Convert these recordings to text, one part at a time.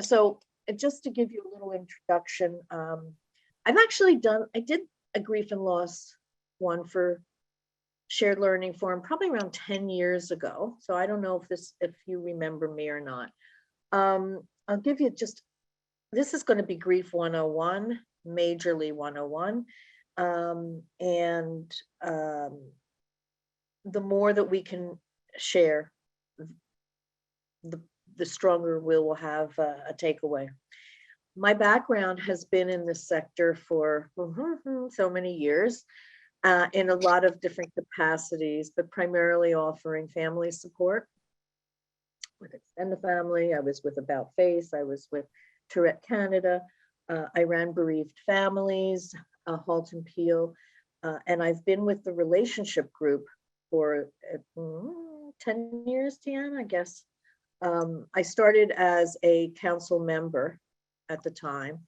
So just to give you a little introduction, I did a grief and loss one for shared learning forum probably around 10 years ago. So I don't know if you remember me or not. I'll give you this is going to be Grief 101, Majorly 101. The more that we can share, the stronger we'll have a takeaway. My background has been in this sector for so many years, in a lot of different capacities, but primarily offering family support with Extend the Family. I was with About Face. I was with Tourette Canada. I ran bereaved families, Halt and Peel, and I've been with the relationship group for 10 years, Tiana, I guess. I started as a council member at the time,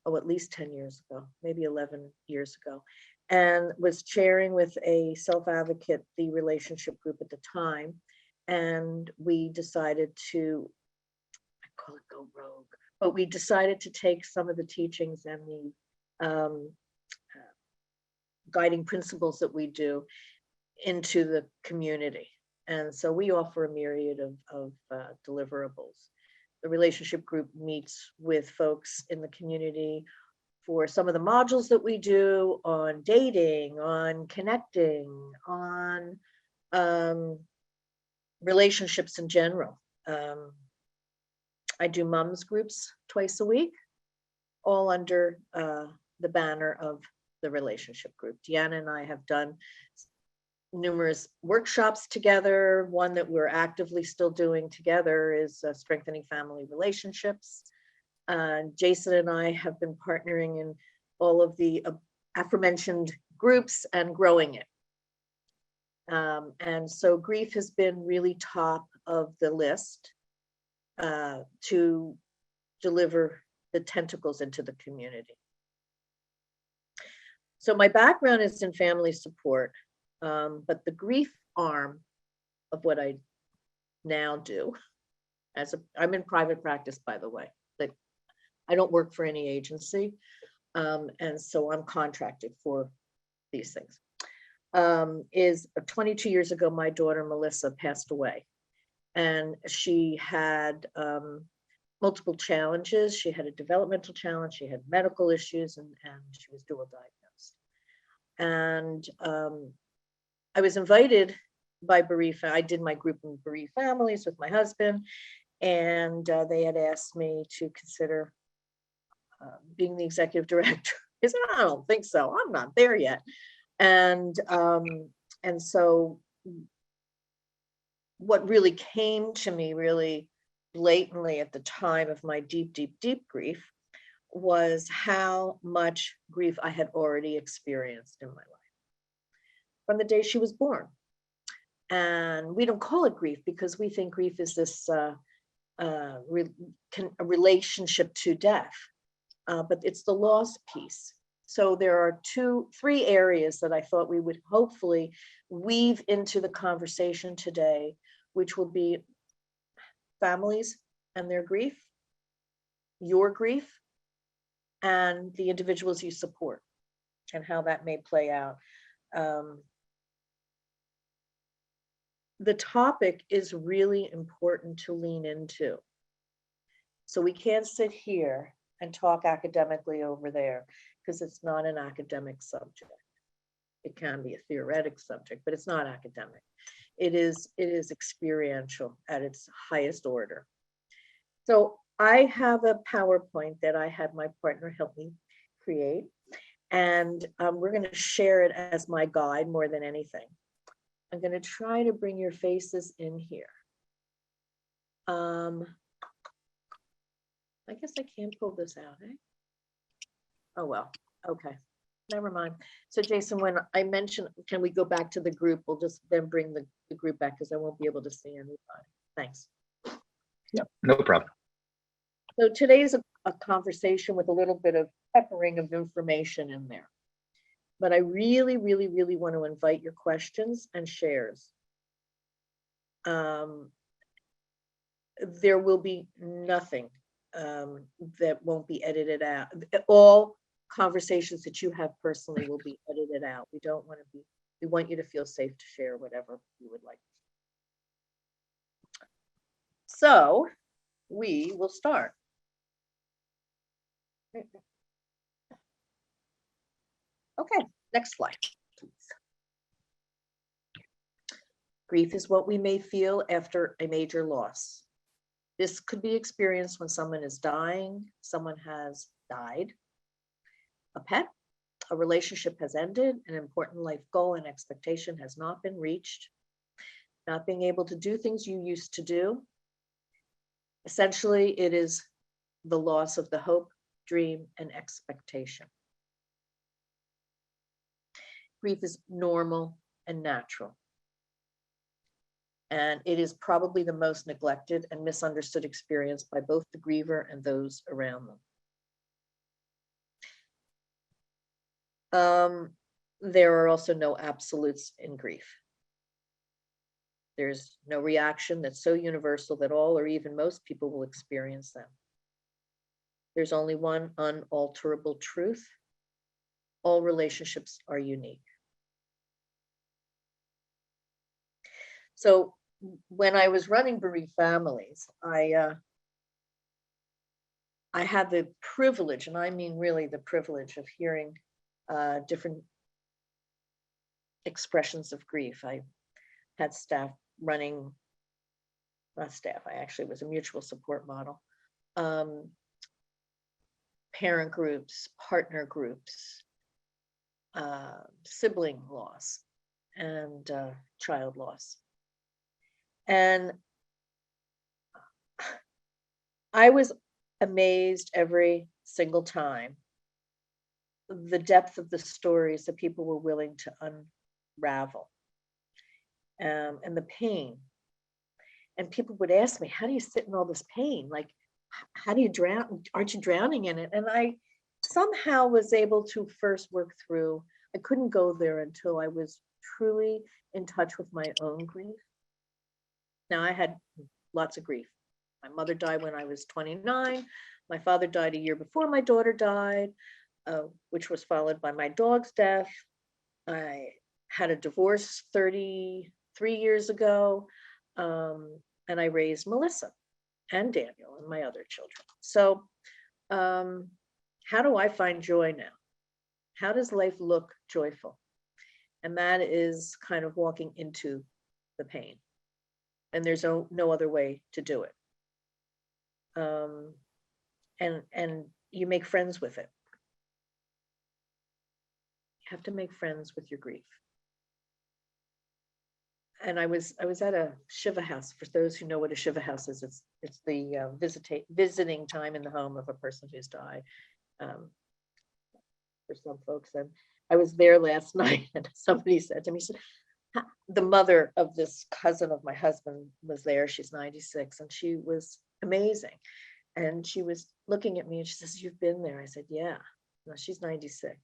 at least 10 years ago, maybe 11 years ago, and was chairing with a self-advocate, the relationship group at the time. And we decided to, I call it go rogue, but we decided to take some of the teachings and the guiding principles that we do into the community. And so we offer a myriad of deliverables. The relationship group meets with folks in the community for some of the modules that we do on dating, on connecting, on relationships in general. I do moms groups twice a week, all under the banner of the relationship group. Deanna and I have done numerous workshops together. One that we're actively still doing together is Strengthening Family Relationships. Jason and I have been partnering in all of the aforementioned groups and growing it. And so grief has been really top of the list to deliver the tentacles into the community. So my background is in family support. But the grief arm of what I now do, I'm in private practice, by the way, like I don't work for any agency. And so I'm contracted for these things. Is 22 years ago, my daughter, Melissa, passed away, and she had multiple challenges. She had a developmental challenge, she had medical issues, and she was dual diagnosed. And I was invited by bereaved. I did my group in bereaved families with my husband, and they had asked me to consider being the executive director. I said, I don't think so. I'm not there yet. And so what really came to me really blatantly at the time of my deep, deep, deep grief was how much grief I had already experienced in my life from the day she was born. And we don't call it grief because we think grief is this a relationship to death, but it's the loss piece. So there are three areas that I thought we would hopefully weave into the conversation today, which will be families and their grief, your grief, and the individuals you support, and how that may play out. The topic is really important to lean into. So we can't sit here and talk academically over there because it's not an academic subject. It can be a theoretic subject, but it's not academic. It is experiential at its highest order. So I have a PowerPoint that I had my partner help me create, and we're going to share it as my guide more than anything. I'm going to try to bring your faces in here. I guess I can't pull this out, eh? Oh, well, okay, never mind. So Jason, when I mentioned, can we go back to the group? We'll just then bring the group back because I won't be able to see anybody. Thanks. Yeah, no problem. So today's a conversation with a little bit of peppering of information in there. But I really, really, really want to invite your questions and shares. there will be nothing that won't be edited out. All conversations that you have personally will be edited out. We don't want to be, we want you to feel safe to share whatever you would like. So we will start. Okay, next slide, please. Grief is what we may feel after a major loss. This could be experienced when someone is dying, someone has died, a pet, a relationship has ended, an important life goal and expectation has not been reached, not being able to do things you used to do. Essentially, it is the loss of the hope, dream, and expectation. Grief is normal and natural. And it is probably the most neglected and misunderstood experience by both the griever and those around them. There are also no absolutes in grief. There's no reaction that's so universal that all or even most people will experience them. There's only one unalterable truth. All relationships are unique. So when I was running bereaved families, I had the privilege, and I mean really the privilege, of hearing different expressions of grief. I had staff running, not staff, I actually was a mutual support model, parent groups, partner groups, sibling loss, and child loss. And I was amazed every single time the depth of the stories that people were willing to unravel, and the pain. And people would ask me, how do you sit in all this pain? Like, how do you drown? Aren't you drowning in it? And I somehow was able to first work through, I couldn't go there until I was truly in touch with my own grief. Now, I had lots of grief. My mother died when I was 29. My father died a year before my daughter died, which was followed by my dog's death. I had a divorce 33 years ago, and I raised Melissa and Daniel and my other children. So how do I find joy now? How does life look joyful? And that is kind of walking into the pain. And there's no other way to do it. And you make friends with it. You have to make friends with your grief. And I was at a Shiva house. For those who know what a Shiva house is, it's the visiting time in the home of a person who's died. For some folks, and I was there last night, and somebody said to me, the mother of this cousin of my husband was there. She's 96, and she was amazing. And she was looking at me, and she says, "You've been there?" I said, "Yeah." No, she's 96.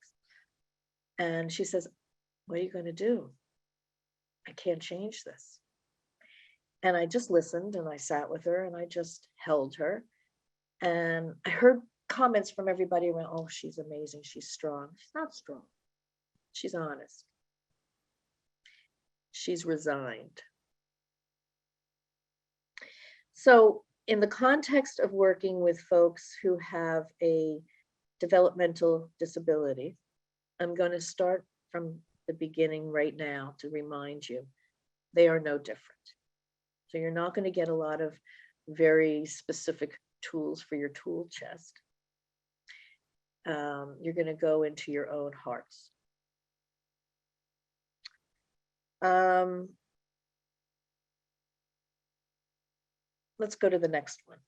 And she says, "What are you going to do? I can't change this." And I just listened, and I sat with her, and I just held her. And I heard comments from everybody around, "Oh, she's amazing. She's strong." She's not strong. She's honest. She's resigned. So in the context of working with folks who have a developmental disability, I'm going to start from the beginning right now to remind you, they are no different. So you're not going to get a lot of very specific tools for your tool chest. You're going to go into your own hearts. Let's go to the next one.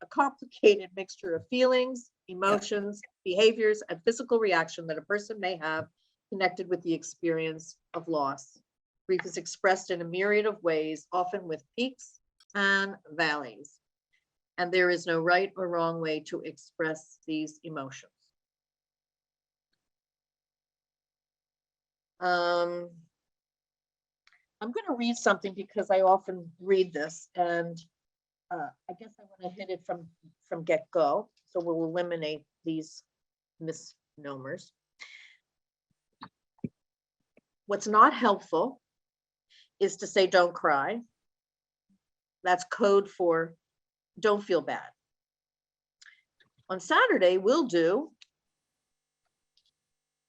A complicated mixture of feelings, emotions, behaviors, and physical reaction that a person may have connected with the experience of loss. Grief is expressed in a myriad of ways, often with peaks and valleys. And there is no right or wrong way to express these emotions. I'm going to read something because I often read this, and I guess I want to hit it from get-go, so we'll eliminate these misnomers. What's not helpful is to say don't cry. That's code for don't feel bad. On Saturday, we'll do,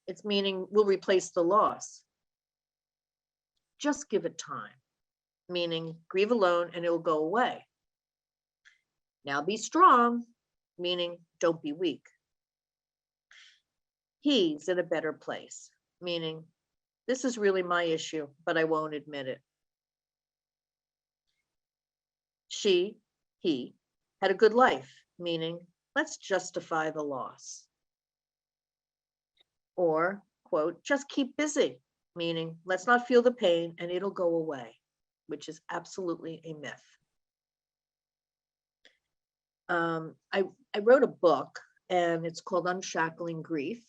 it's meaning we'll replace the loss. Just give it time, meaning grieve alone and it will go away. Now be strong, meaning don't be weak. He's in a better place, meaning this is really my issue, but I won't admit it. She, he, had a good life, meaning let's justify the loss. Or, quote, just keep busy, meaning let's not feel the pain and it'll go away, which is absolutely a myth. I wrote a book and it's called Unshackling Grief.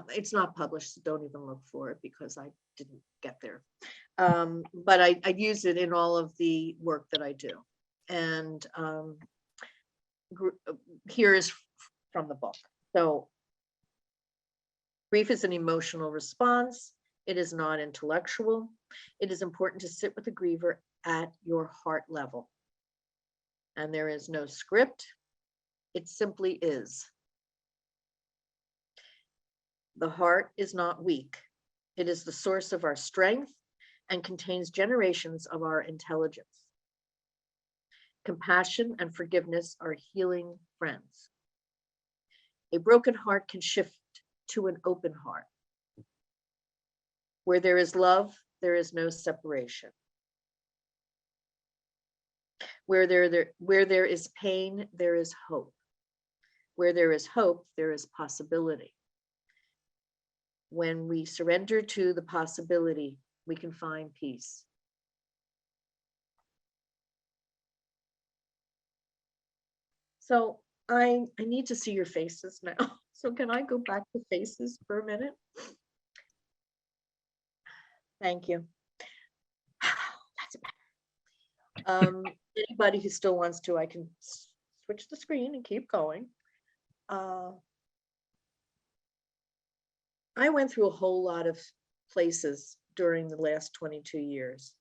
It's not published, so don't even look for it because I didn't get there. But I use it in all of the work that I do. And here is from the book. So grief is an emotional response. It is not intellectual. It is important to sit with the griever at your heart level. And there is no script. It simply is. The heart is not weak. It is the source of our strength and contains generations of our intelligence. Compassion and forgiveness are healing friends. A broken heart can shift to an open heart. Where there is love, there is no separation. Where there is pain, there is hope. Where there is hope, there is possibility. When we surrender to the possibility, we can find peace. So I need to see your faces now. So can I go back to faces for a minute? Thank you. That's better. Anybody who still wants to, I can switch the screen and keep going. I went through a whole lot of places during the last 22 years.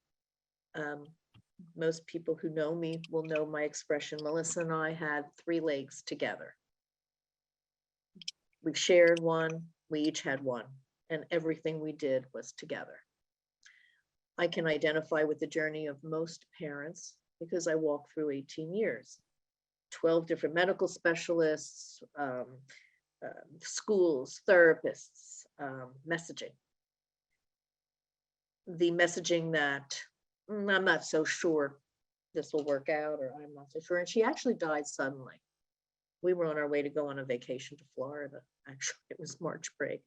Most people who know me will know my expression. Melissa and I had 3 legs together. We shared one, we each had one, and everything we did was together. I can identify with the journey of most parents because I walked through 18 years, 12 different medical specialists, schools, therapists, messaging. The messaging that I'm not so sure this will work out, or I'm not so sure. And she actually died suddenly. We were on our way to go on a vacation to Florida. Actually, it was March break.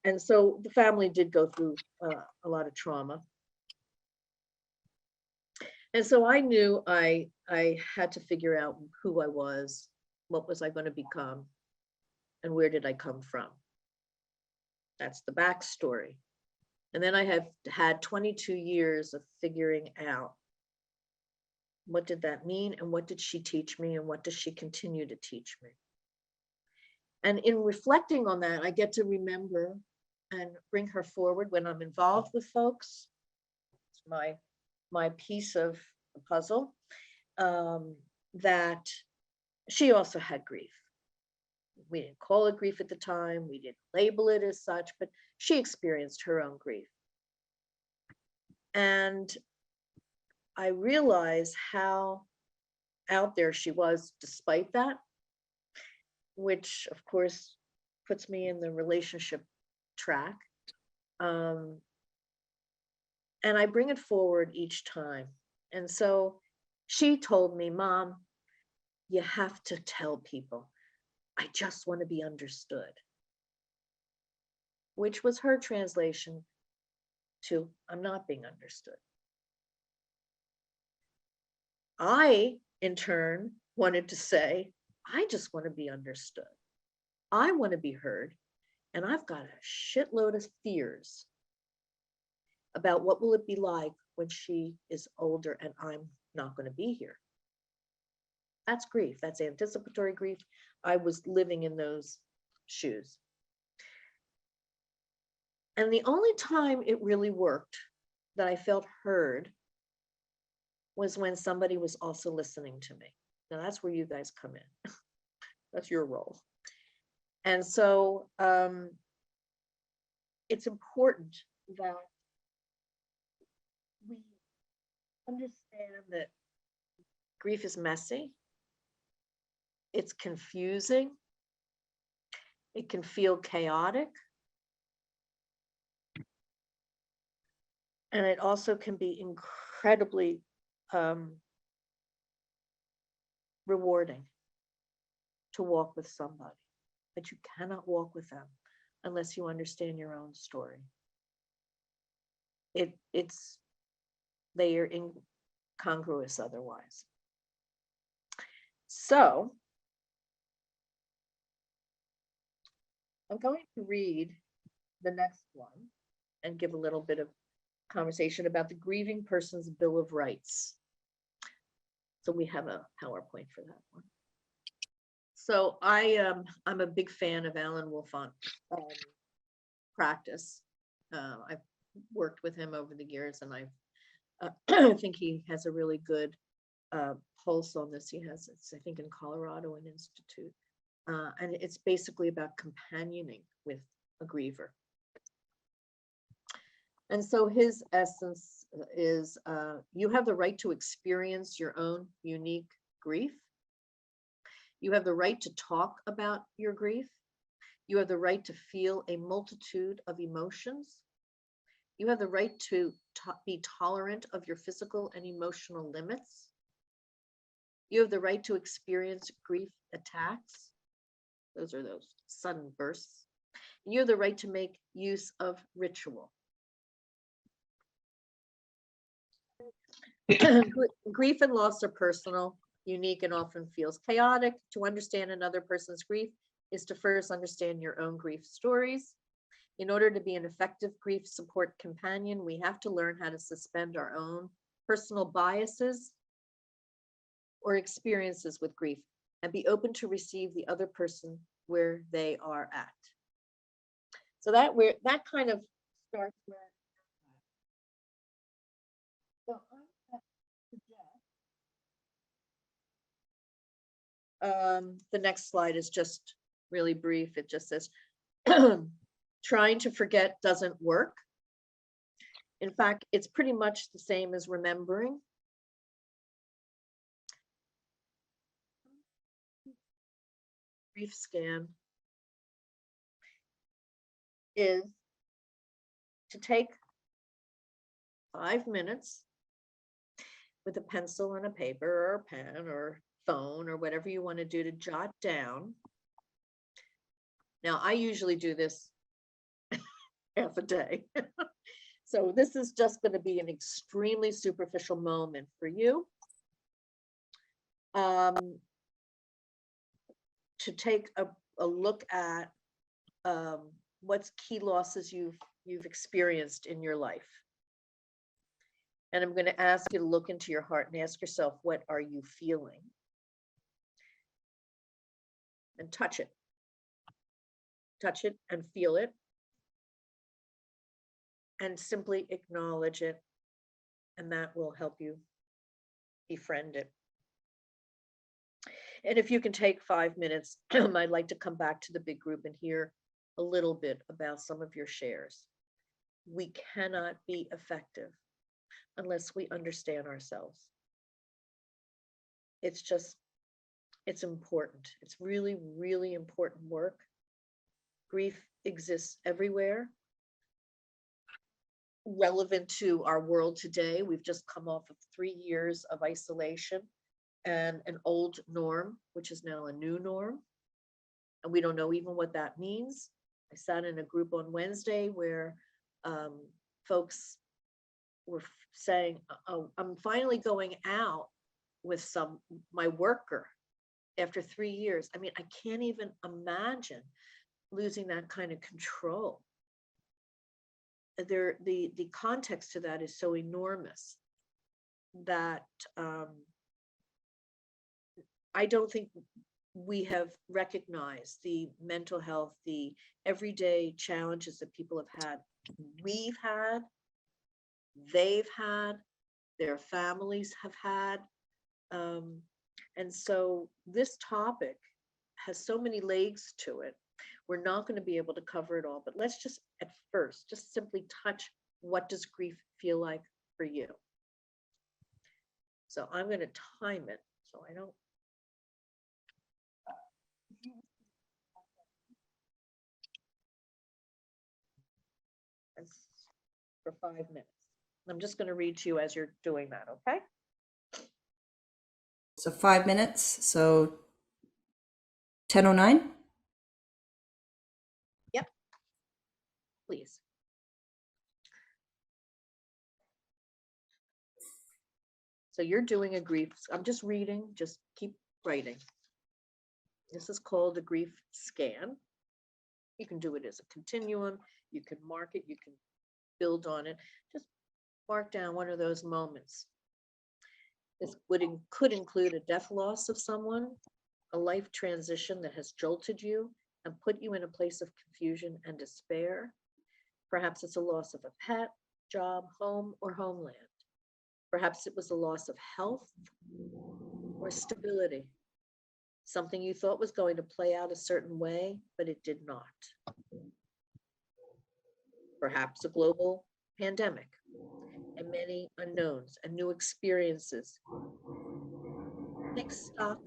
And so the family did go through a lot of trauma. And so I knew I had to figure out who I was, what was I going to become, and where did I come from. That's the backstory. And then I have had 22 years of figuring out what did that mean and what did she teach me and what does she continue to teach me. And in reflecting on that, I get to remember and bring her forward when I'm involved with folks. It's my piece of the puzzle, that she also had grief. We didn't call it grief at the time. We didn't label it as such, but she experienced her own grief. And I realized how out there she was despite that, which of course puts me in the relationship track. And I bring it forward each time. And so she told me, Mom, you have to tell people, I just want to be understood, which was her translation to I'm not being understood. I, in turn, wanted to say, I just want to be understood. I want to be heard. And I've got a shitload of fears about what will it be like when she is older and I'm not going to be here. That's grief. That's anticipatory grief. I was living in those shoes. And the only time it really worked that I felt heard was when somebody was also listening to me. Now that's where you guys come in. That's your role. And so it's important that we understand that grief is messy. It's confusing. It can feel chaotic. And it also can be incredibly rewarding to walk with somebody, but you cannot walk with them unless you understand your own story. They are incongruous otherwise. So I'm going to read the next one and give a little bit of conversation about the grieving person's Bill of Rights. So we have a PowerPoint for that one. So I'm a big fan of Alan Wolfont practice. I've worked with him over the years, and I think he has a really good pulse on this. He has, I think, in Colorado, an institute, and it's basically about companioning with a griever. And so his essence is, you have the right to experience your own unique grief. You have the right to talk about your grief. You have the right to feel a multitude of emotions. You have the right to be tolerant of your physical and emotional limits. You have the right to experience grief attacks. Those are those sudden bursts. And you have the right to make use of ritual. Grief and loss are personal, unique, and often feels chaotic. To understand another person's grief is to first understand your own grief stories. In order to be an effective grief support companion, we have to learn how to suspend our own personal biases or experiences with grief and be open to receive the other person where they are at. So that kind of starts where. So the next slide is just really brief. It just says, trying to forget doesn't work. In fact, it's pretty much the same as remembering. Grief scan is to take 5 minutes with a pencil and a paper or a pen or phone or whatever you want to do to jot down. Now, I usually do this half a day. So this is just going to be an extremely superficial moment for you. To take a look at what's key losses you've experienced in your life. And I'm going to ask you to look into your heart and ask yourself, what are you feeling? And touch it. Touch it and feel it. And simply acknowledge it. And that will help you befriend it. And if you can take 5 minutes, I'd like to come back to the big group and hear a little bit about some of your shares. We cannot be effective unless we understand ourselves. It's important. It's really, really important work. Grief exists everywhere. Relevant to our world today, we've just come off of 3 years of isolation and an old norm, which is now a new norm. And we don't know even what that means. I sat in a group on Wednesday where folks were saying, oh, I'm finally going out with my worker after 3 years. I mean, I can't even imagine losing that kind of control. the context to that is so enormous that I don't think we have recognized the mental health, the everyday challenges that people have had. We've had, they've had, their families have had. And so this topic has so many legs to it. We're not going to be able to cover it all, but let's just at first, just simply touch what does grief feel like for you? So I'm going to time it so I don't. For 5 minutes. I'm just going to read to you as you're doing that, okay? So 5 minutes, so 10:09? Yep. Please. So you're doing a grief, I'm just reading, just keep writing. This is called a grief scan. You can do it as a continuum, you can mark it, you can build on it. Just mark down one of those moments. This could include a death loss of someone, a life transition that has jolted you and put you in a place of confusion and despair. Perhaps it's a loss of a pet, job, home, or homeland. Perhaps it was a loss of health or stability, something you thought was going to play out a certain way, but it did not. Perhaps a global pandemic and many unknowns and new experiences. Take stock.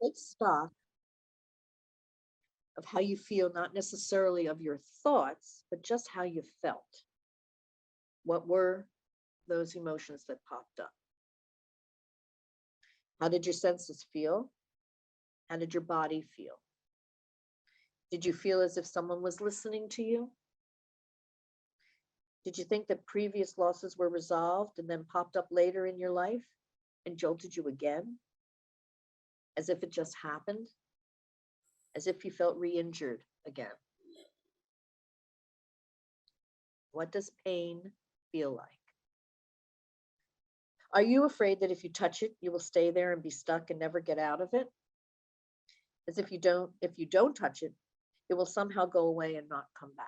Take stock of how you feel, not necessarily of your thoughts, but just how you felt. What were those emotions that popped up? How did your senses feel? How did your body feel? Did you feel as if someone was listening to you? Did you think that previous losses were resolved and then popped up later in your life and jolted you again? As if it just happened? As if you felt re-injured again? What does pain feel like? Are you afraid that if you touch it, you will stay there and be stuck and never get out of it? As if you don't touch it, it will somehow go away and not come back.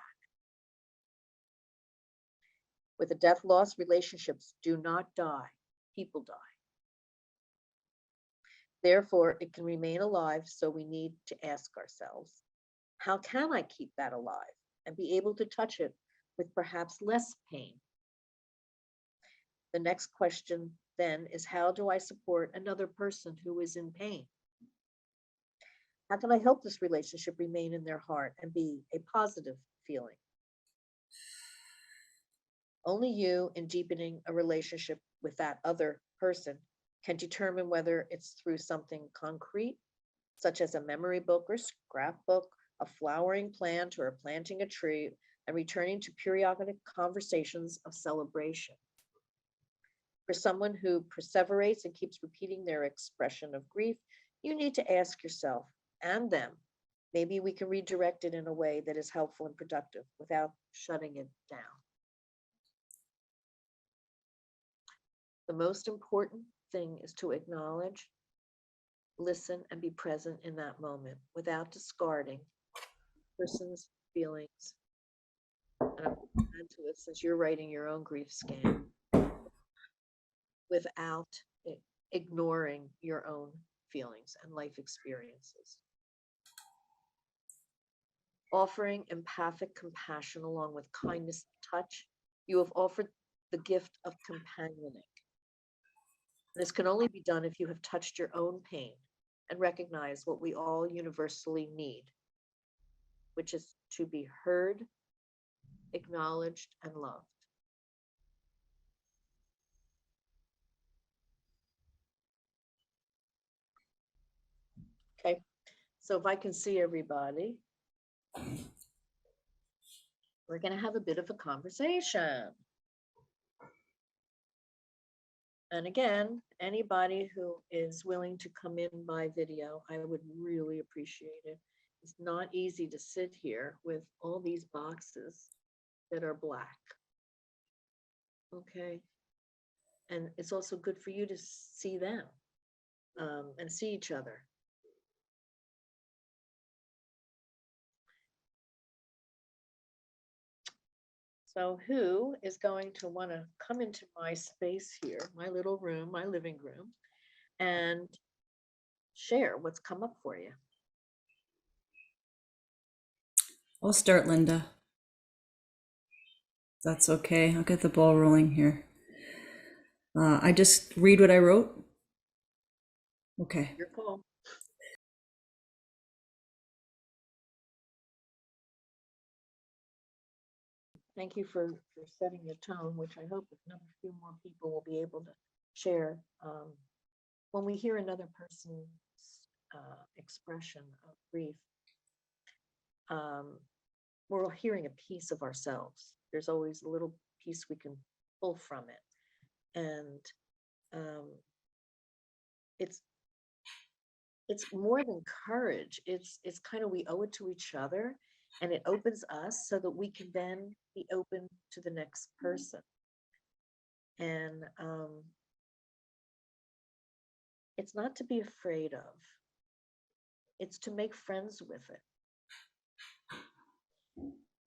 With a death loss, relationships do not die, people die. Therefore, it can remain alive, so we need to ask ourselves, how can I keep that alive and be able to touch it with perhaps less pain? The next question then is, how do I support another person who is in pain? How can I help this relationship remain in their heart and be a positive feeling? Only you, in deepening a relationship with that other person, can determine whether it's through something concrete, such as a memory book or scrapbook, a flowering plant, or planting a tree, and returning to periodic conversations of celebration. For someone who perseverates and keeps repeating their expression of grief, you need to ask yourself and them, maybe we can redirect it in a way that is helpful and productive without shutting it down. The most important thing is to acknowledge, listen, and be present in that moment without discarding the person's feelings. And I'm going to add to it, since you're writing your own grief scan, without ignoring your own feelings and life experiences. Offering empathic compassion along with kindness and touch, you have offered the gift of companioning. This can only be done if you have touched your own pain and recognize what we all universally need, which is to be heard, acknowledged, and loved. Okay, so if I can see everybody, we're going to have a bit of a conversation. And again, anybody who is willing to come in by video, I would really appreciate it. It's not easy to sit here with all these boxes that are black. Okay. And it's also good for you to see them and see each other. So who is going to want to come into my space here, my little room, my living room, and share what's come up for you? I'll start, Linda. That's okay. I'll get the ball rolling here. I just read what I wrote. Okay. Your call. Thank you for setting the tone, which I hope a few more people will be able to share. When we hear another person's expression of grief, we're all hearing a piece of ourselves. There's always a little piece we can pull from it. And it's more than courage. It's kind of, we owe it to each other, and it opens us so that we can then be open to the next person. And it's not to be afraid of. It's to make friends with it.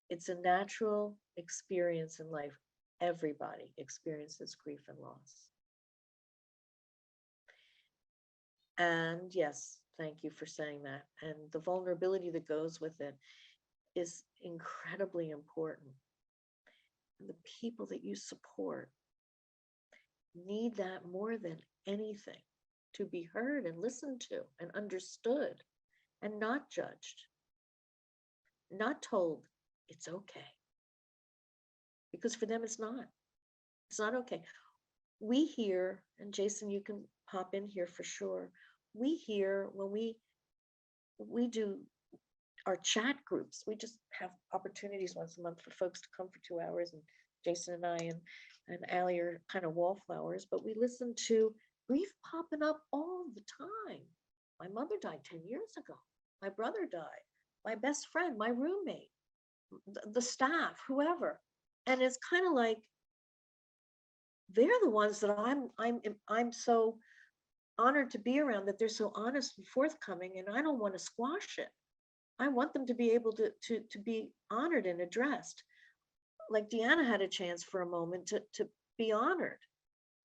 It's a natural experience in life. Everybody experiences grief and loss. And yes, thank you for saying that. And the vulnerability that goes with it is incredibly important. And the people that you support need that more than anything, to be heard and listened to and understood and not judged, not told it's okay. Because for them, it's not okay. We hear, and Jason, you can pop in here for sure. We hear when we do our chat groups, we just have opportunities once a month for folks to come for 2 hours, and Jason and I and Allie are kind of wallflowers, but we listen to grief popping up all the time. My mother died 10 years ago. My brother died. My best friend, my roommate, the staff, whoever. And it's kind of like, they're the ones that I'm so honored to be around, that they're so honest and forthcoming, and I don't want to squash it. I want them to be able to be honored and addressed. Like Deanna had a chance for a moment to be honored.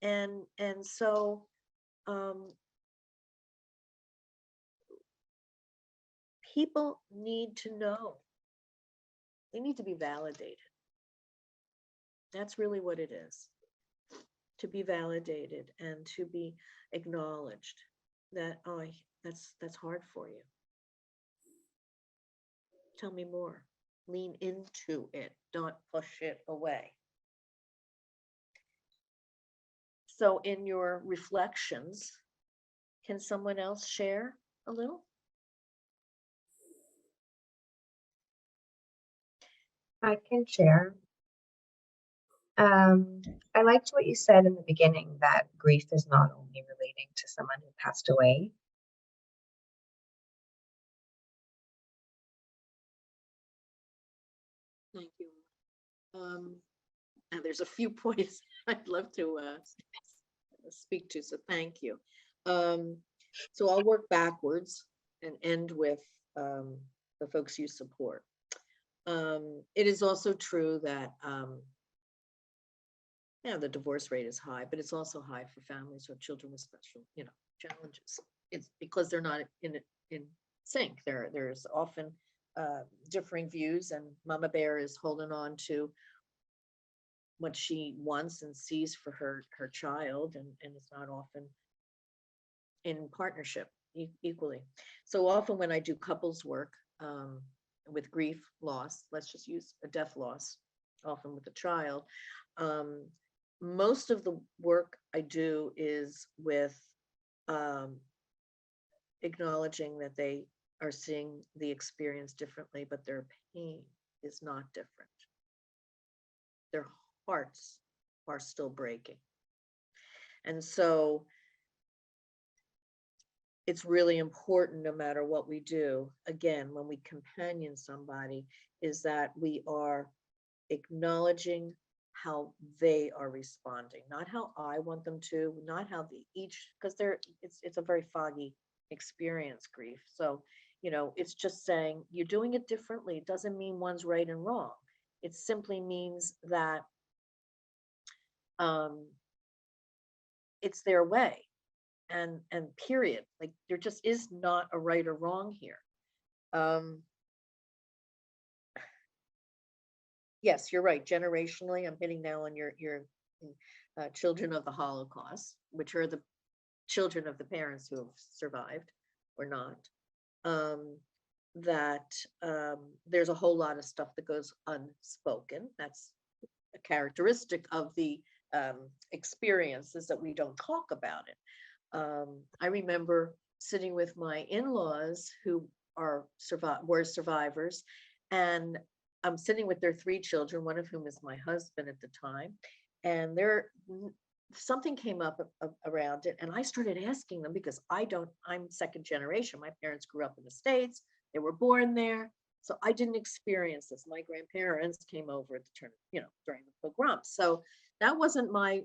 And so people need to know. They need to be validated. That's really what it is. To be validated and to be acknowledged that, oh, that's hard for you. Tell me more. Lean into it. Don't push it away. So in your reflections, can someone else share a little? I can share. I liked what you said in the beginning, that grief is not only relating to someone who passed away. Thank you. And there's a few points I'd love to speak to, so thank you. So I'll work backwards and end with the folks you support. It is also true that the divorce rate is high, but it's also high for families who have children with special, challenges. It's because they're not in sync. There's often differing views, and Mama Bear is holding on to what she wants and sees for her child, and it's not often in partnership equally. So often when I do couples work with grief, loss, let's just use a death loss, often with a child, most of the work I do is with acknowledging that they are seeing the experience differently, but their pain is not different. Their hearts are still breaking. And so it's really important, no matter what we do, again, when we companion somebody, is that we are acknowledging how they are responding, not how I want them to, not how the each, because it's a very foggy experience, grief. So, it's just saying you're doing it differently. It doesn't mean one's right and wrong. It simply means that it's their way, and period. Like, there just is not a right or wrong here. Yes, you're right. Generationally, I'm hitting now on your children of the Holocaust, which are the children of the parents who have survived or not. There's a whole lot of stuff that goes unspoken. That's a characteristic of the experiences, that we don't talk about it. I remember sitting with my in-laws who were survivors, and I'm sitting with their 3 children, one of whom is my husband at the time, and something came up around it, and I started asking them, because I'm second generation. My parents grew up in the States, they were born there, so I didn't experience this. My grandparents came over at the turn, during the pogrom, so that wasn't my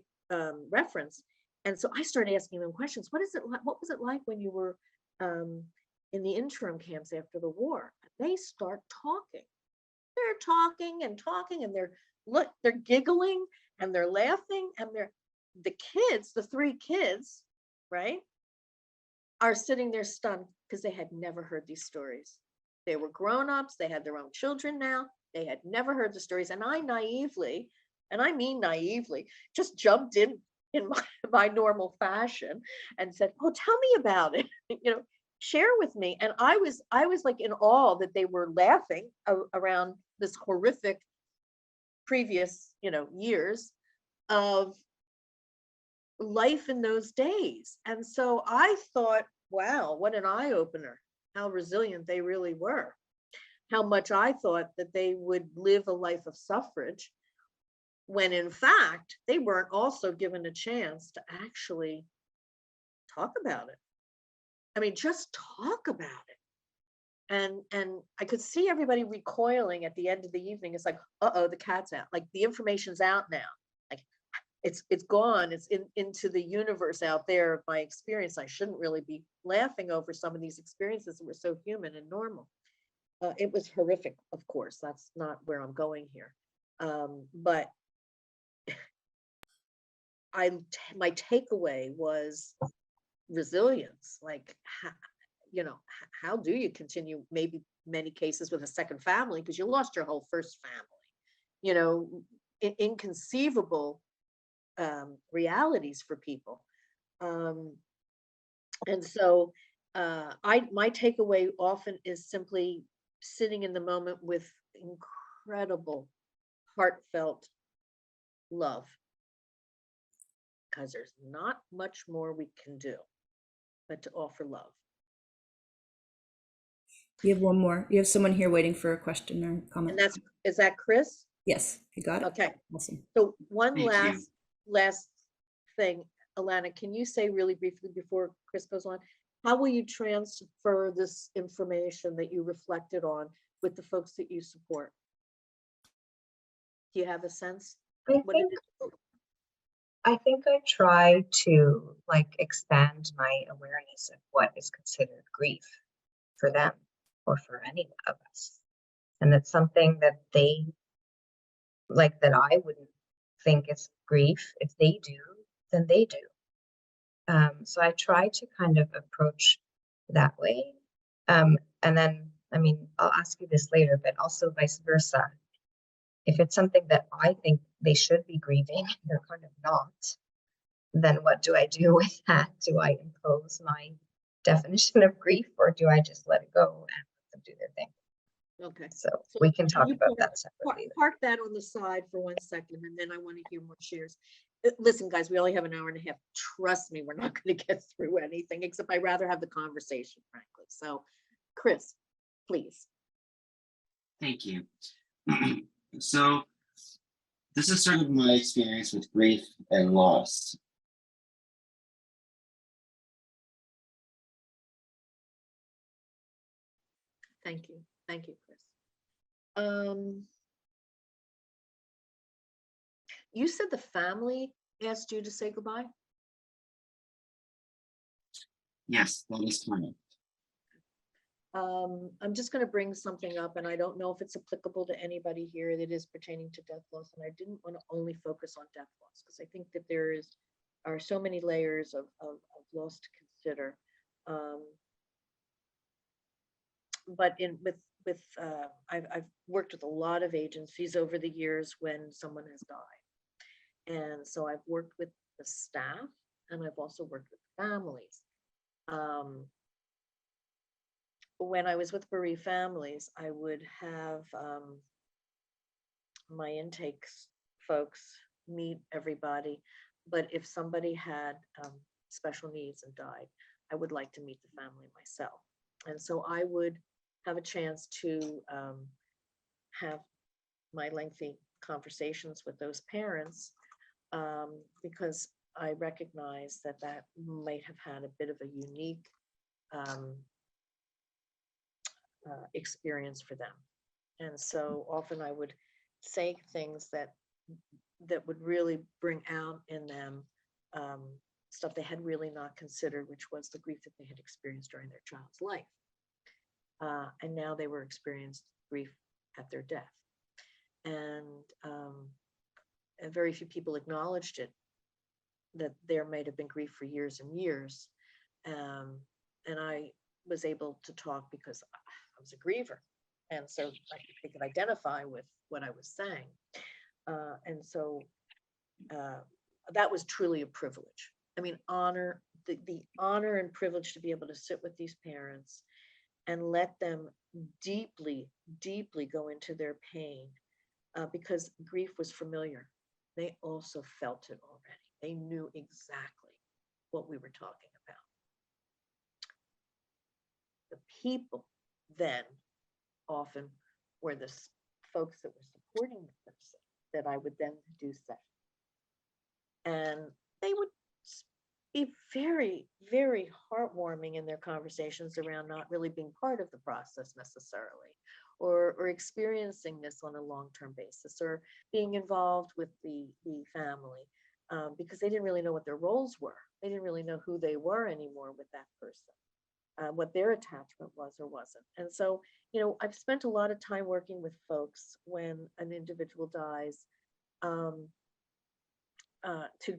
reference. And so I started asking them questions. What was it like when you were in the interim camps after the war? They start talking. They're talking and talking, and they're giggling and they're laughing, and the kids, the 3 kids, right, are sitting there stunned, because they had never heard these stories. They were grown-ups, they had their own children now, they had never heard the stories, and I naively, and I mean naively, just jumped in my normal fashion and said, "Oh, tell me about it." Share with me. And I was like in awe that they were laughing around this horrific previous, years of life in those days. And so I thought, wow, what an eye opener, how resilient they really were, how much I thought that they would live a life of suffrage, when in fact they weren't also given a chance to actually talk about it. I mean, just talk about it. And I could see everybody recoiling at the end of the evening. It's like, uh-oh, the cat's out. Like, the information's out now. Like, it's gone. It's into the universe out there of my experience. I shouldn't really be laughing over some of these experiences that were so human and normal. It was horrific, of course. That's not where I'm going here. But my takeaway was resilience. Like, how do you continue, maybe many cases, with a second family, because you lost your whole first family, inconceivable realities for people. And so my takeaway often is simply sitting in the moment with incredible heartfelt love, because there's not much more we can do but to offer love. You have one more. You have someone here waiting for a question or comment. And is that Chris? Yes, you got it. Okay. Awesome. So one Thank you. last thing, Alana, can you say really briefly before Chris goes on, how will you transfer this information that you reflected on with the folks that you support? Do you have a sense? I think I try to expand my awareness of what is considered grief for them or for any of us. And it's something that they that I wouldn't think is grief. If they do, then they do. So I try to kind of approach that way. And then, I'll ask you this later, but also vice versa. If it's something that I think they should be grieving and they're kind of not, then what do I do with that? Do I impose my definition of grief, or do I just let it go and let them do their thing? Okay. So we can talk you about that separately. Park that on the side for 1 second, and then I want to hear more shares. Listen, guys, we only have an hour and a half. Trust me, we're not going to get through anything, except I'd rather have the conversation, frankly. So, Chris, please. Thank you. So this is sort of my experience with grief and loss. Thank you. Thank you, Chris. You said the family asked you to say goodbye? Yes, that is correct. I'm just going to bring something up, and I don't know if it's applicable to anybody here that is pertaining to death loss. And I didn't want to only focus on death loss because I think that are so many layers of loss to consider. But I've worked with a lot of agencies over the years when someone has died, and so I've worked with the staff, and I've also worked with families. When I was with bereaved families, I would have my intake folks meet everybody. But if somebody had special needs and died, I would like to meet the family myself. And so I would have a chance to have my lengthy conversations with those parents because I recognize that might have had a bit of a unique experience for them. And so often I would say things that would really bring out in them stuff they had really not considered, which was the grief that they had experienced during their child's life. And now they were experiencing grief at their death. And very few people acknowledged it, that there might have been grief for years and years. And I was able to talk because I was a griever. And so they could identify with what I was saying. And so that was truly a privilege. I mean, the honor and privilege to be able to sit with these parents and let them deeply, deeply go into their pain because grief was familiar. They also felt it already. They knew exactly what we were talking about. The people then often were the folks that were supporting the person that I would then do sessions. And they would be very, very heartwarming in their conversations around not really being part of the process necessarily, or experiencing this on a long-term basis, or being involved with the family because they didn't really know what their roles were. They didn't really know who they were anymore with that person, what their attachment was or wasn't. And so, I've spent a lot of time working with folks when an individual dies to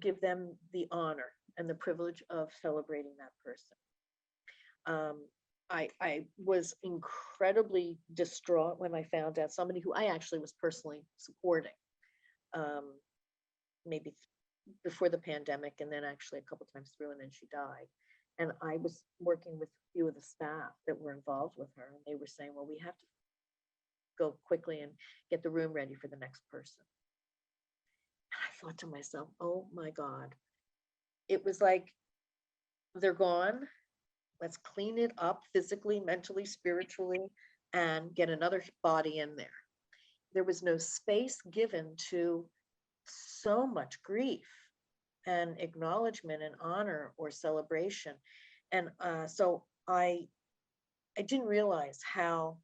give them the honor and the privilege of celebrating that person. I was incredibly distraught when I found out somebody who I actually was personally supporting, maybe before the pandemic, and then actually a couple times through, and then she died. And I was working with a few of the staff that were involved with her, and they were saying, well, we have to go quickly and get the room ready for the next person. And I thought to myself, oh my God, it was like, they're gone. Let's clean it up physically, mentally, spiritually, and get another body in there. There was no space given to so much grief and acknowledgement and honor or celebration. And so I didn't realize how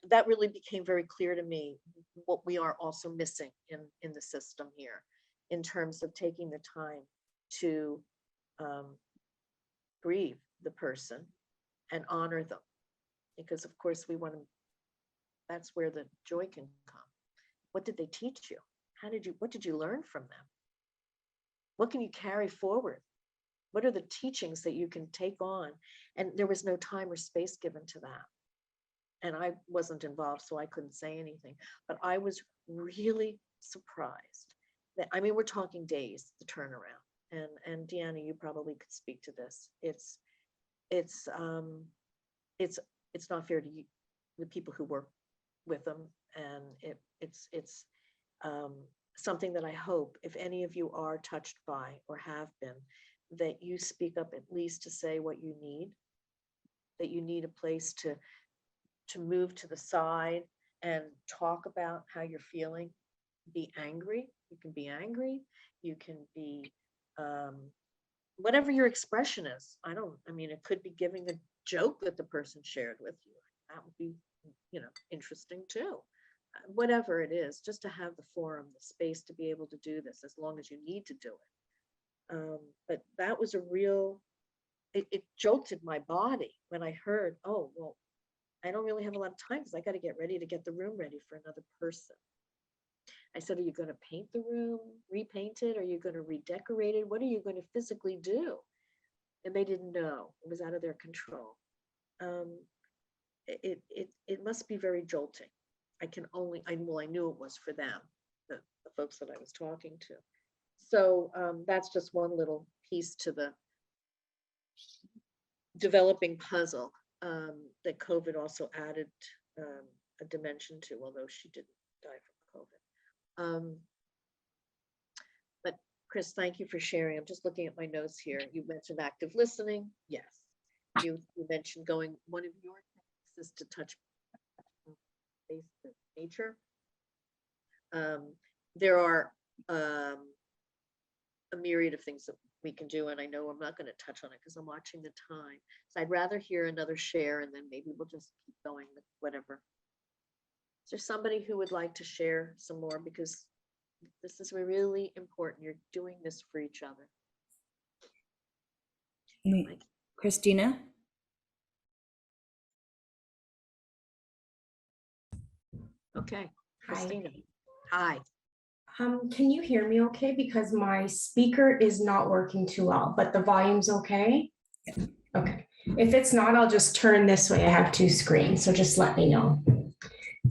that really became very clear to me, what we are also missing in the system here, in terms of taking the time to grieve the person and honor them. Because of course that's where the joy can come. What did they teach you? What did you learn from them? What can you carry forward? What are the teachings that you can take on? And there was no time or space given to that. And I wasn't involved, so I couldn't say anything. But I was really surprised that, we're talking days, the turnaround. And Deanna, you probably could speak to this. It's not fair to you, the people who work with them, and it's something that I hope, if any of you are touched by or have been, that you speak up at least to say what you need, that you need a place to move to the side and talk about how you're feeling. Be angry. You can be angry. You can be whatever your expression is. It could be giving a joke that the person shared with you. that would be, interesting too. Whatever it is, just to have the forum, the space to be able to do this, as long as you need to do it. But that was a real, it jolted my body when I heard, oh, well, I don't really have a lot of time because I got to get ready to get the room ready for another person. I said, are you going to paint the room, repaint it? Are you going to redecorate it? What are you going to physically do? And they didn't know. It was out of their control. It must be very jolting. I knew it was for them, the folks that I was talking to. So that's just one little piece to the developing puzzle that COVID also added a dimension to, although she didn't die from COVID. But Chris, thank you for sharing. I'm just looking at my notes here. You mentioned active listening. Yes. You mentioned one of your techniques is to touch base with nature. There are a myriad of things that we can do, and I know I'm not going to touch on it because I'm watching the time. So I'd rather hear another share, and then maybe we'll just keep going with whatever. Is there somebody who would like to share some more? Because this is really important. You're doing this for each other. Christina? Okay, Hi. Christina. Hi. Can you hear me okay? Because my speaker is not working too well, but the volume's okay? Okay. If it's not, I'll just turn this way. I have two screens, so just let me know.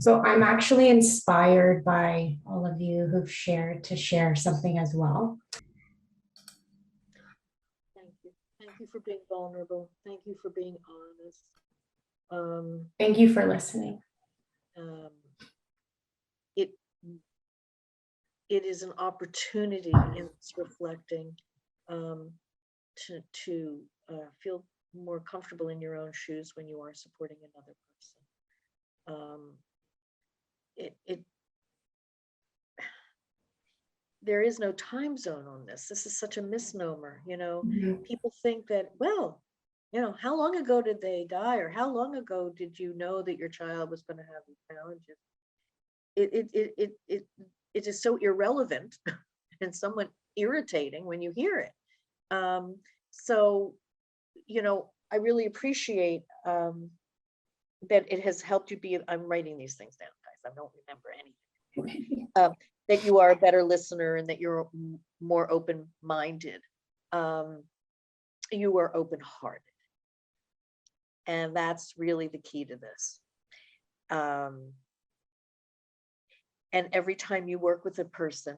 So I'm actually inspired by all of you who've shared to share something as well. Thank you. Thank you for being vulnerable. Thank you for being honest. Thank you for listening. It is an opportunity in this reflecting to feel more comfortable in your own shoes when you are supporting another person. There is no time zone on this. This is such a misnomer. People think that, well, how long ago did they die, or how long ago did you know that your child was going to have these challenges? It is so irrelevant and somewhat irritating when you hear it. So, I really appreciate that it has helped you be, I'm writing these things down, guys. I don't remember anything. That you are a better listener and that you're more open-minded. You are open-hearted. And that's really the key to this. And every time you work with a person,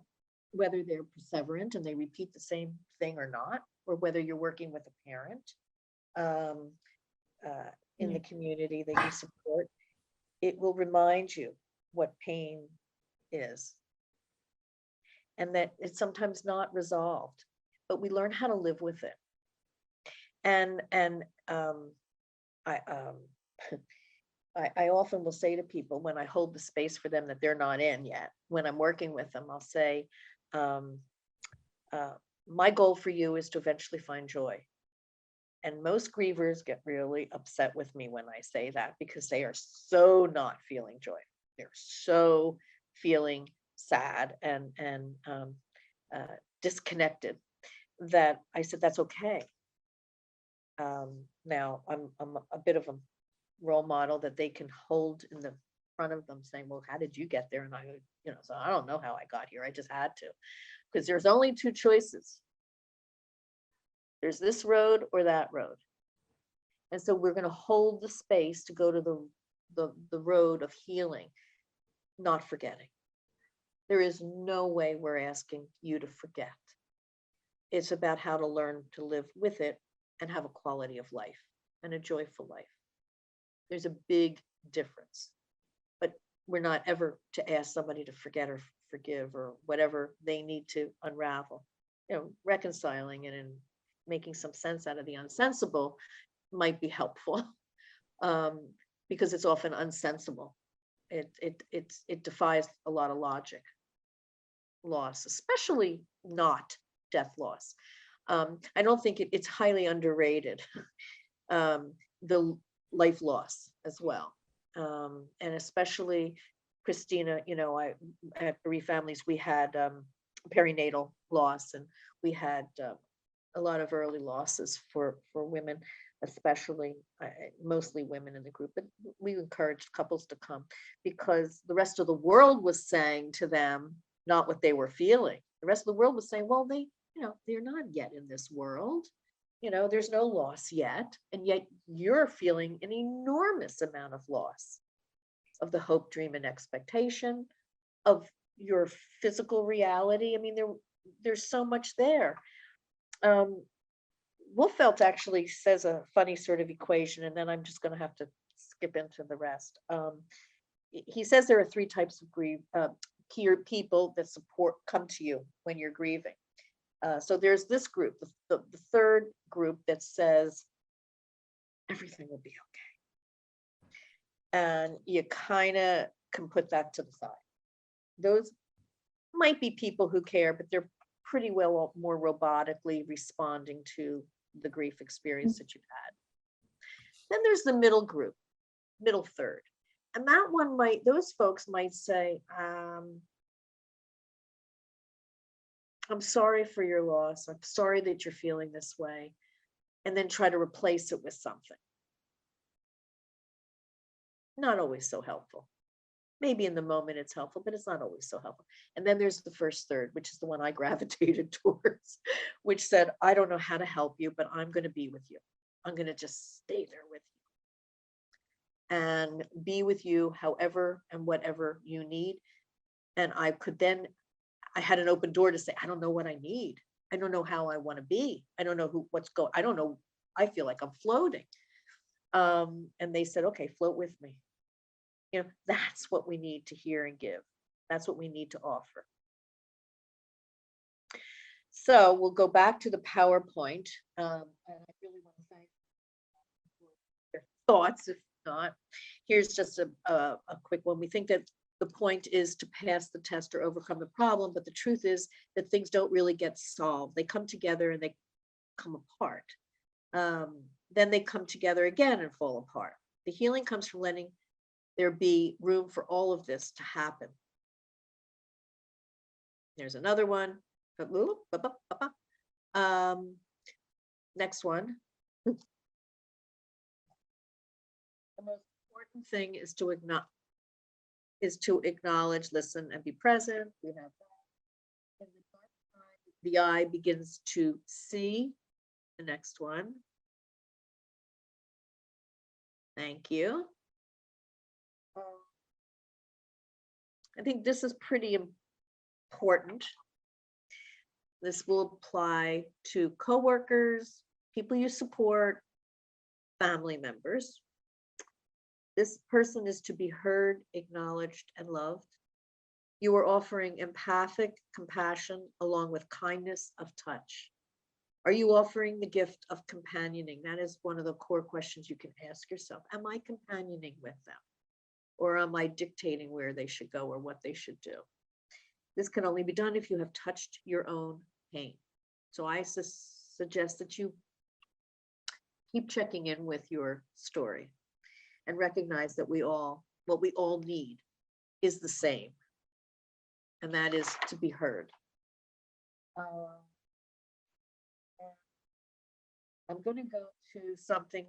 whether they're perseverant and they repeat the same thing or not, or whether you're working with a parent in the community that you support, it will remind you what pain is. And that it's sometimes not resolved, but we learn how to live with it. And I often will say to people when I hold the space for them that they're not in yet, when I'm working with them, I'll say, my goal for you is to eventually find joy. And most grievers get really upset with me when I say that, because they are so not feeling joy. They're so feeling sad and disconnected that I said, that's okay. Now I'm a bit of a role model that they can hold in the front of them saying, well, how did you get there? And I, so I don't know how I got here. I just had to, because there's only two choices. There's this road or that road. And so we're going to hold the space to go to the road of healing, not forgetting. There is no way we're asking you to forget. It's about how to learn to live with it and have a quality of life and a joyful life. There's a big difference, but we're not ever to ask somebody to forget or forgive or whatever they need to unravel. Reconciling it and making some sense out of the unsensible might be helpful because it's often unsensible. It defies a lot of logic. Loss, especially not death loss. I don't think it's highly underrated. The life loss as well. And especially Christina, you know, at Bereaved Families, we had perinatal loss, and we had a lot of early losses for women, especially mostly women in the group. But we encouraged couples to come because the rest of the world was saying to them not what they were feeling. The rest of the world was saying, well, they, you know, they're not yet in this world. You know, there's no loss yet, and yet you're feeling an enormous amount of loss of the hope, dream, and expectation of your physical reality. I mean, there's so much there. Wolfelt actually says a funny sort of equation, and then I'm just going to have to skip into the rest. He says there are three types of people that come to you when you're grieving. So there's this group, the third group that says everything will be okay. And you kind of can put that to the side. Those might be people who care, but they're pretty well more robotically responding to the grief experience that you've had. Then there's the middle group, middle third. And that one those folks might say, I'm sorry for your loss. I'm sorry that you're feeling this way. And then try to replace it with something. Not always so helpful. Maybe in the moment it's helpful, but it's not always so helpful. And then there's the first third, which is the one I gravitated towards, which said, I don't know how to help you, but I'm going to be with you. I'm going to just stay there with you and be with you however and whatever you need. And I had an open door to say, I don't know what I need. I don't know how I want to be. I don't know I don't know. I feel like I'm floating. And they said, okay, float with me. You know, that's what we need to hear and give. That's what we need to offer. So we'll go back to the PowerPoint. And I really want to thank you for your thoughts. If not, here's just a quick one. We think that the point is to pass the test or overcome the problem, but the truth is that things don't really get solved. They come together and they come apart. Then they come together again and fall apart. The healing comes from letting there be room for all of this to happen. There's another one. Next one. The most important thing is to acknowledge, listen, and be present. We have that. In the dark time, the eye begins to see. The next one. Thank you. I think this is pretty important. This will apply to coworkers, people you support, family members. This person is to be heard, acknowledged, and loved. You are offering empathic compassion along with kindness of touch. Are you offering the gift of companioning? That is one of the core questions you can ask yourself. Am I companioning with them? Or am I dictating where they should go or what they should do? This can only be done if you have touched your own pain. So I suggest that you keep checking in with your story and recognize that what we all need is the same. And that is to be heard. I'm going to go to something,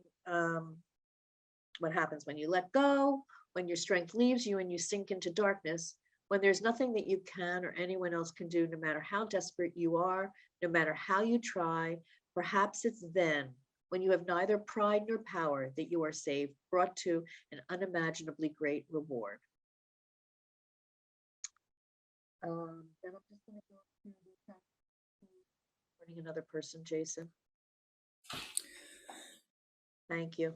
what happens when you let go, when your strength leaves you and you sink into darkness, when there's nothing that you can or anyone else can do, no matter how desperate you are, no matter how you try, perhaps it's then, when you have neither pride nor power, that you are saved, brought to an unimaginably great reward. Then I'm just going to go to the another person, Jason. Thank you.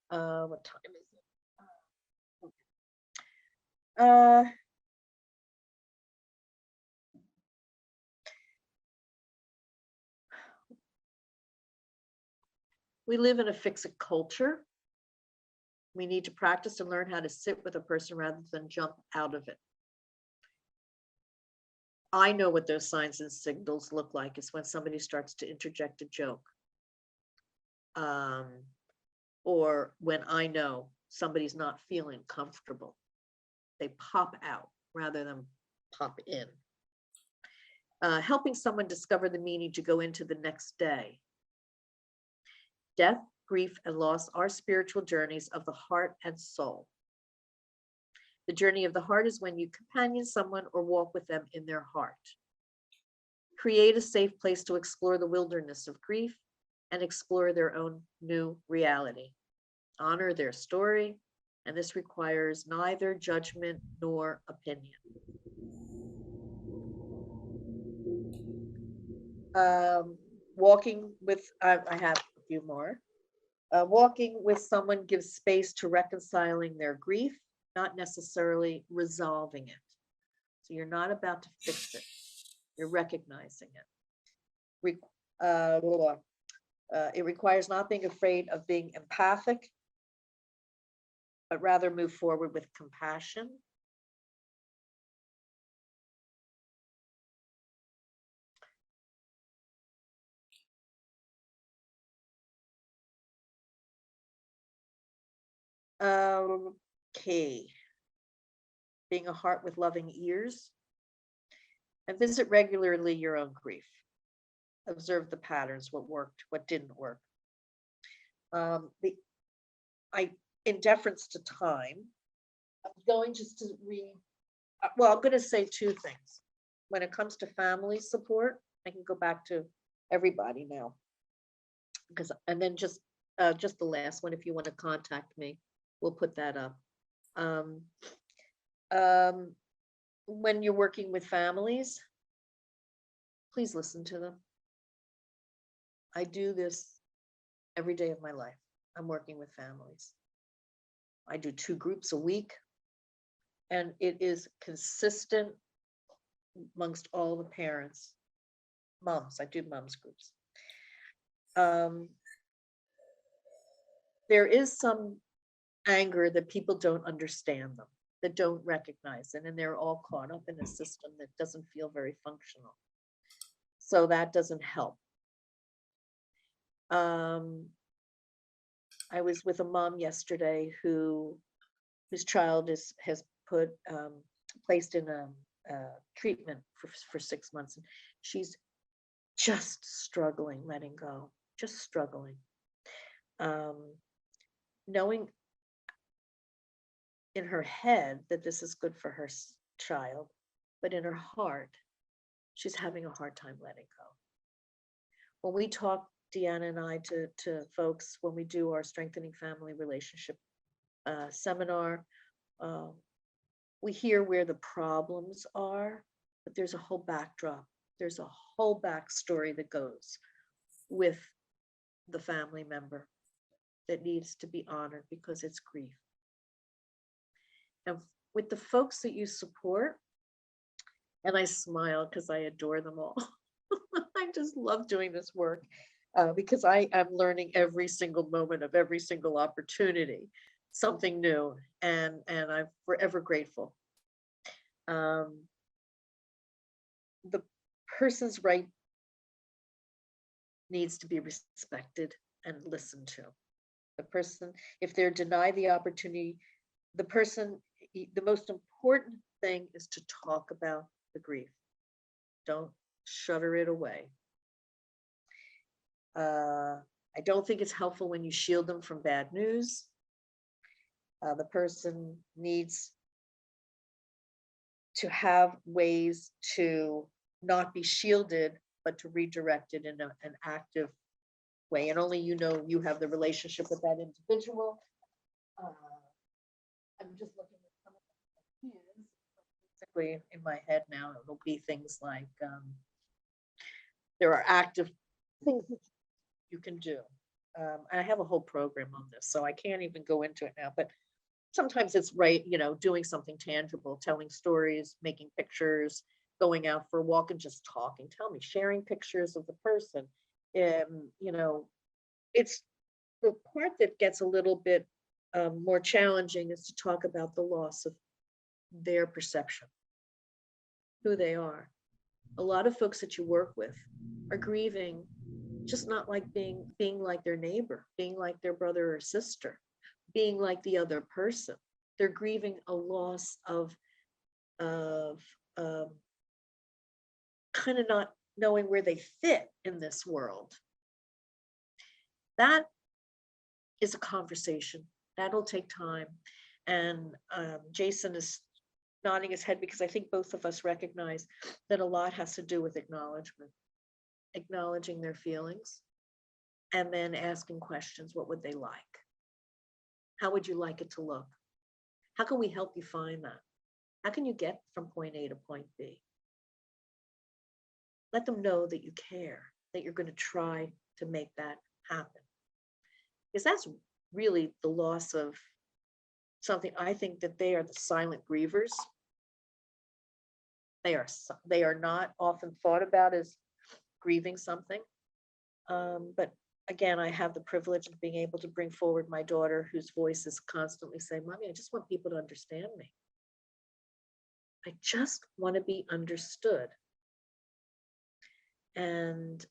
What time is it? We live in a fix-it culture. We need to practice and learn how to sit with a person rather than jump out of it. I know what those signs and signals look like. It's when somebody starts to interject a joke. Or when I know somebody's not feeling comfortable. They pop out rather than pop in. Helping someone discover the meaning to go into the next day. Death, grief, and loss are spiritual journeys of the heart and soul. The journey of the heart is when you companion someone or walk with them in their heart. Create a safe place to explore the wilderness of grief and explore their own new reality. Honor their story, and this requires neither judgment nor opinion. Walking with, I have a few more. Walking with someone gives space to reconciling their grief, not necessarily resolving it. So you're not about to fix it. You're recognizing it. It requires not being afraid of being empathic, but rather move forward with compassion. Okay. Being a heart with loving ears. And visit regularly your own grief. Observe the patterns, what worked, what didn't work. In deference to time, I'm going just to read, well, I'm going to say two things. When it comes to family support, I can go back to everybody now. And then just the last one, if you want to contact me, we'll put that up. When you're working with families, please listen to them. I do this every day of my life. I'm working with families. I do 2 groups a week, and it is consistent amongst all the parents. Moms, I do moms groups. There is some anger that people don't understand them, that don't recognize it, and they're all caught up in a system that doesn't feel very functional. So that doesn't help. I was with a mom yesterday whose child has put placed in a treatment for 6 months, and she's just struggling letting go, just struggling. Knowing in her head that this is good for her child, but in her heart, she's having a hard time letting go. When we talk, Deanna and I, to folks, when we do our Strengthening Family Relationship seminar, we hear where the problems are, but there's a whole backdrop. There's a whole backstory that goes with the family member that needs to be honored because it's grief. And with the folks that you support, and I smile because I adore them all. I just love doing this work because I am learning every single moment of every single opportunity, something new, and I'm forever grateful. The person's right needs to be respected and listened to. The person, if they're denied the opportunity, the most important thing is to talk about the grief. Don't shudder it away. I don't think it's helpful when you shield them from bad news. The person needs to have ways to not be shielded, but to redirect it in an active way. And only you know you have the relationship with that individual. I'm just looking at some of the ideas. Basically, in my head now, it'll be things like there are active things that you can do. I have a whole program on this, so I can't even go into it now, but sometimes it's right, doing something tangible, telling stories, making pictures, going out for a walk and just talking. Tell me, sharing pictures of the person. It's the part that gets a little bit more challenging is to talk about the loss of their perception, who they are. A lot of folks that you work with are grieving, just not like being like their neighbor, being like their brother or sister, being like the other person. They're grieving a loss of kind of not knowing where they fit in this world. That is a conversation. That'll take time. And Jason is nodding his head because I think both of us recognize that a lot has to do with acknowledgement, acknowledging their feelings, and then asking questions. What would they like? How would you like it to look? How can we help you find that? How can you get from point A to point B? Let them know that you care, that you're going to try to make that happen. Because that's really the loss of something. I think that they are the silent grievers. They are not often thought about as grieving something. But again, I have the privilege of being able to bring forward my daughter, whose voice is constantly saying, Mommy, I just want people to understand me. I just want to be understood. And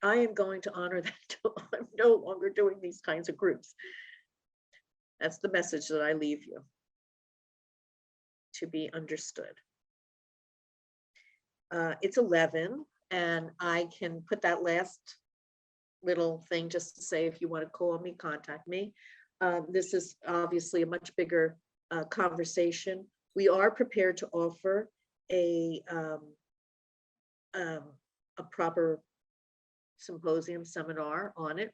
I am going to honor that. I'm no longer doing these kinds of groups. That's the message that I leave you. To be understood. It's 11, and I can put that last little thing just to say, if you want to call me, contact me. This is obviously a much bigger conversation. We are prepared to offer a proper symposium seminar on it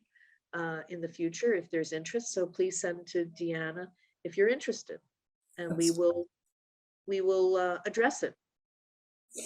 in the future if there's interest. So please send to Deanna if you're interested, and we will address it